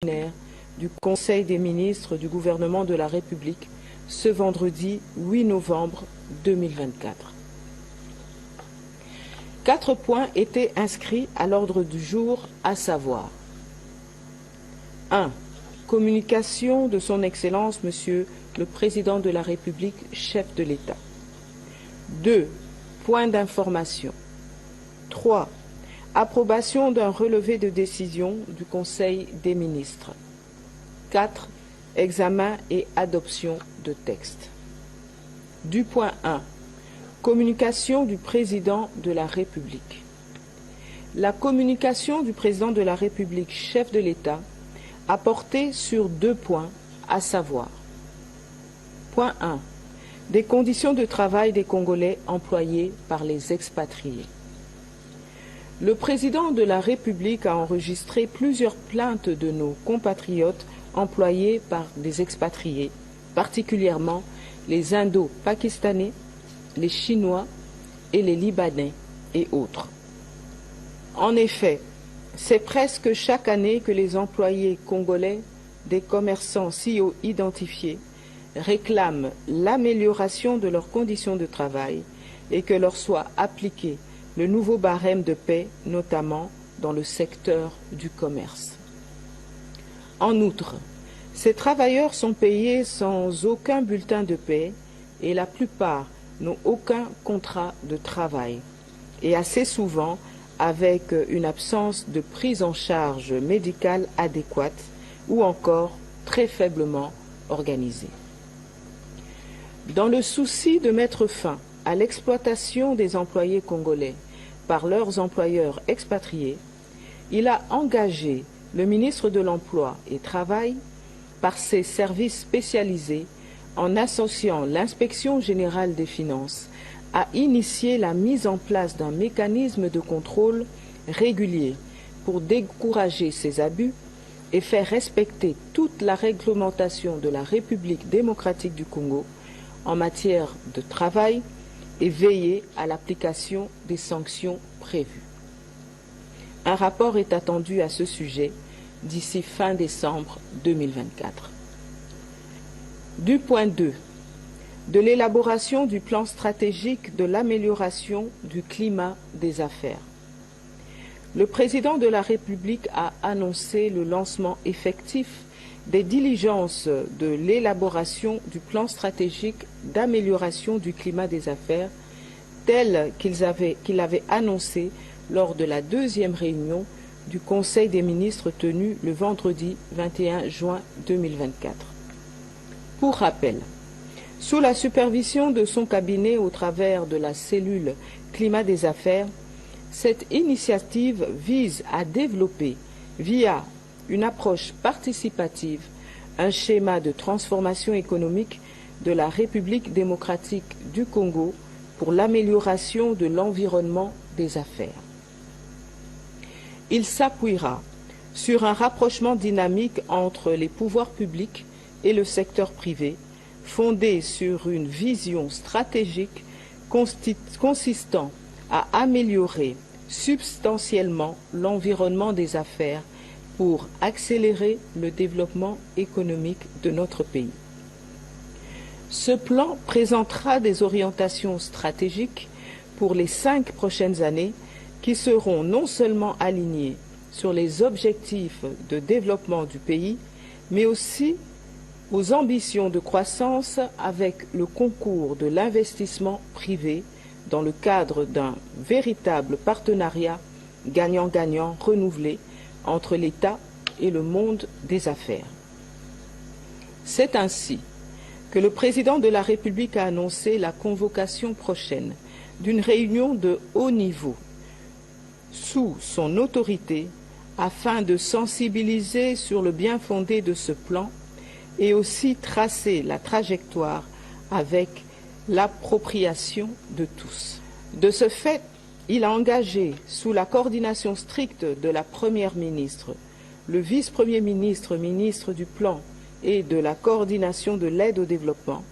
du Conseil des ministres du gouvernement de la République ce vendredi 8 novembre 2024. 4 points étaient inscrits à l'ordre du jour, à savoir 1. Communication de son Excellence Monsieur le Président de la République, chef de l'État. 2. Point d'information. 3. Approbation d'un relevé de décision du Conseil des ministres. 4. Examen et adoption de textes. Du point 1. Communication du Président de la République. La communication du Président de la République, chef de l'État, a porté sur 2 points, à savoir: Point 1. Des conditions de travail des Congolais employés par les expatriés. Le Président de la République a enregistré plusieurs plaintes de nos compatriotes employés par des expatriés, particulièrement les Indo-Pakistanais, les Chinois et les Libanais et autres. En effet, c'est presque chaque année que les employés congolais des commerçants si haut identifiés réclament l'amélioration de leurs conditions de travail et que leur soit appliqué le nouveau barème de paie, notamment dans le secteur du commerce. En outre, ces travailleurs sont payés sans aucun bulletin de paie et la plupart n'ont aucun contrat de travail et assez souvent avec une absence de prise en charge médicale adéquate ou encore très faiblement organisée. Dans le souci de mettre fin à l'exploitation des employés congolais par leurs employeurs expatriés, il a engagé le ministre de l'Emploi et Travail par ses services spécialisés en associant l'Inspection générale des finances à initier la mise en place d'un mécanisme de contrôle régulier pour décourager ces abus et faire respecter toute la réglementation de la République démocratique du Congo en matière de travail et veiller à l'application des sanctions prévues. Un rapport est attendu à ce sujet d'ici fin décembre 2024. Du point 2. De l'élaboration du plan stratégique de l'amélioration du climat des affaires. Le Président de la République a annoncé le lancement effectif des diligences de l'élaboration du plan stratégique d'amélioration du climat des affaires tel qu'il avait annoncé lors de la 2e réunion du Conseil des ministres tenue le vendredi 21 juin 2024. Pour rappel, sous la supervision de son cabinet au travers de la cellule climat des affaires, cette initiative vise à développer, via une approche participative, un schéma de transformation économique de la République démocratique du Congo pour l'amélioration de l'environnement des affaires. Il s'appuiera sur un rapprochement dynamique entre les pouvoirs publics et le secteur privé, fondé sur une vision stratégique consistant à améliorer substantiellement l'environnement des affaires pour accélérer le développement économique de notre pays. Ce plan présentera des orientations stratégiques pour les 5 prochaines années qui seront non seulement alignées sur les objectifs de développement du pays, mais aussi aux ambitions de croissance avec le concours de l'investissement privé dans le cadre d'un véritable partenariat gagnant-gagnant renouvelé entre l'État et le monde des affaires. C'est ainsi que le Président de la République a annoncé la convocation prochaine d'une réunion de haut niveau sous son autorité afin de sensibiliser sur le bien fondé de ce plan et aussi tracer la trajectoire avec l'appropriation de tous. De ce fait, il a engagé, sous la coordination stricte de la Première ministre, le vice-premier ministre, ministre du Plan et de la coordination de l'aide au développement,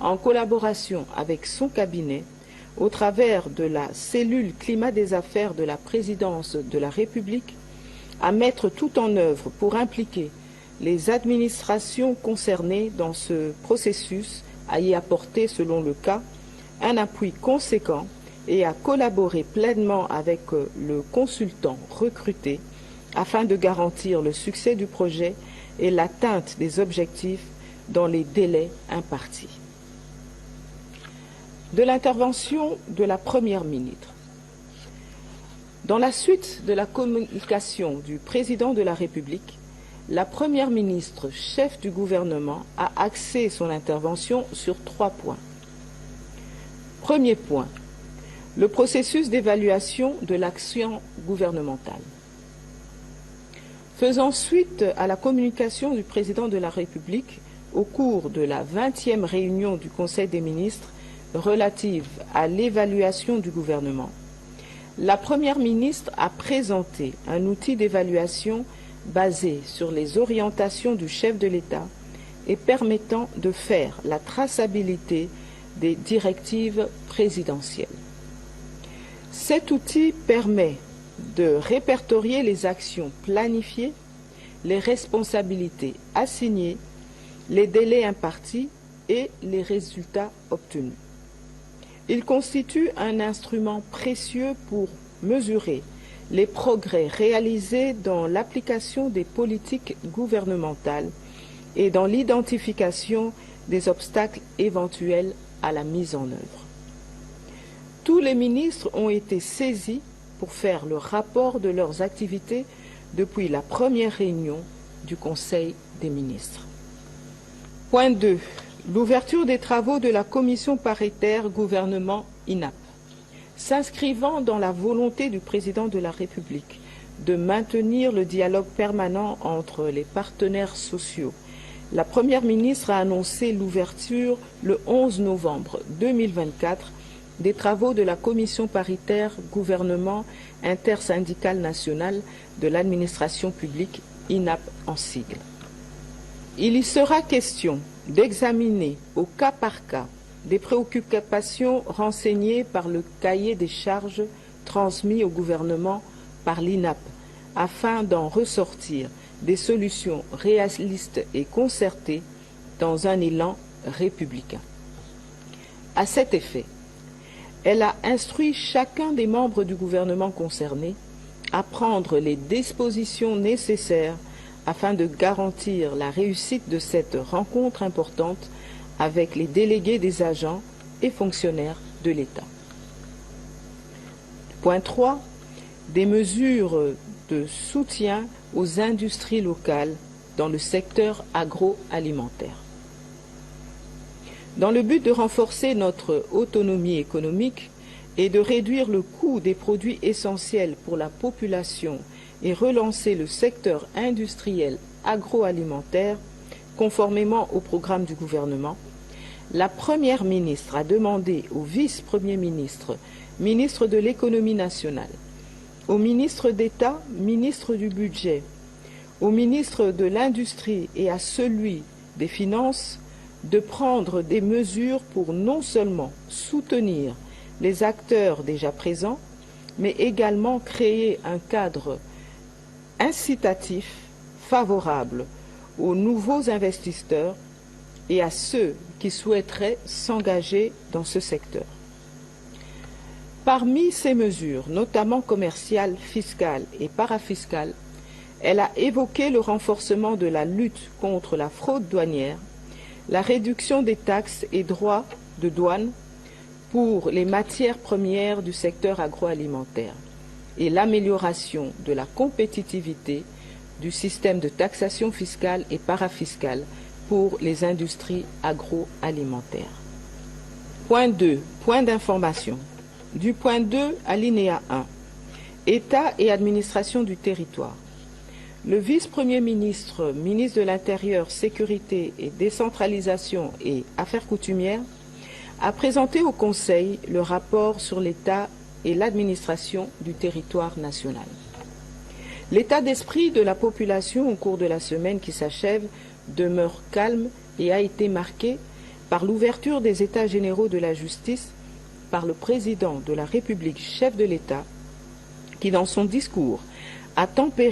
en collaboration avec son cabinet, au travers de la cellule climat des affaires de la présidence de la République, à mettre tout en œuvre pour impliquer les administrations concernées dans ce processus à y apporter, selon le cas, un appui conséquent et à collaborer pleinement avec le consultant recruté afin de garantir le succès du projet et l'atteinte des objectifs dans les délais impartis. De l'intervention de la Première ministre. Dans la suite de la communication du Président de la République, la Première ministre, chef du gouvernement, a axé son intervention sur 3 points. Premier point, le processus d'évaluation de l'action gouvernementale. Faisant suite à la communication du Président de la République au cours de la 20e réunion du Conseil des ministres relative à l'évaluation du gouvernement, la Première ministre a présenté un outil d'évaluation basé sur les orientations du chef de l'État et permettant de faire la traçabilité des directives présidentielles. Cet outil permet de répertorier les actions planifiées, les responsabilités assignées, les délais impartis et les résultats obtenus. Il constitue un instrument précieux pour mesurer les progrès réalisés dans l'application des politiques gouvernementales et dans l'identification des obstacles éventuels à la mise en œuvre. Tous les ministres ont été saisis pour faire le rapport de leurs activités depuis la première réunion du Conseil des ministres. Point 2. L'ouverture des travaux de la commission paritaire gouvernement-INAP. S'inscrivant dans la volonté du Président de la République de maintenir le dialogue permanent entre les partenaires sociaux, la Première ministre a annoncé l'ouverture le 11 novembre 2024 des travaux de la commission paritaire gouvernement intersyndicale nationale de l'administration publique, INAP en sigle. Il y sera question d'examiner au cas par cas des préoccupations renseignées par le cahier des charges transmis au gouvernement par l'INAP afin d'en ressortir des solutions réalistes et concertées dans un élan républicain. À cet effet, elle a instruit chacun des membres du gouvernement concerné à prendre les dispositions nécessaires afin de garantir la réussite de cette rencontre importante avec les délégués des agents et fonctionnaires de l'État. Point 3. Des mesures de soutien aux industries locales dans le secteur agroalimentaire. Dans le but de renforcer notre autonomie économique et de réduire le coût des produits essentiels pour la population et relancer le secteur industriel agroalimentaire, conformément au programme du gouvernement, la Première ministre a demandé au vice-premier ministre, ministre de l'économie nationale, au ministre d'État, ministre du budget, au ministre de l'Industrie et à celui des Finances de prendre des mesures pour non seulement soutenir les acteurs déjà présents, mais également créer un cadre incitatif favorable aux nouveaux investisseurs et à ceux qui souhaiteraient s'engager dans ce secteur. Parmi ces mesures, notamment commerciales, fiscales et parafiscales, elle a évoqué le renforcement de la lutte contre la fraude douanière, la réduction des taxes et droits de douane pour les matières premières du secteur agroalimentaire et l'amélioration de la compétitivité du système de taxation fiscale et parafiscale pour les industries agroalimentaires. Point 2. Point d'information. Du point 2, alinéa 1. État et administration du territoire. Le vice-premier ministre, ministre de l'Intérieur, Sécurité et Décentralisation et Affaires coutumières, a présenté au Conseil le rapport sur l'État et l'administration du territoire national. L'état d'esprit de la population au cours de la semaine qui s'achève demeure calme et a été marqué par l'ouverture des États généraux de la justice par le président de la République, chef de l'État, qui dans son discours a tempéré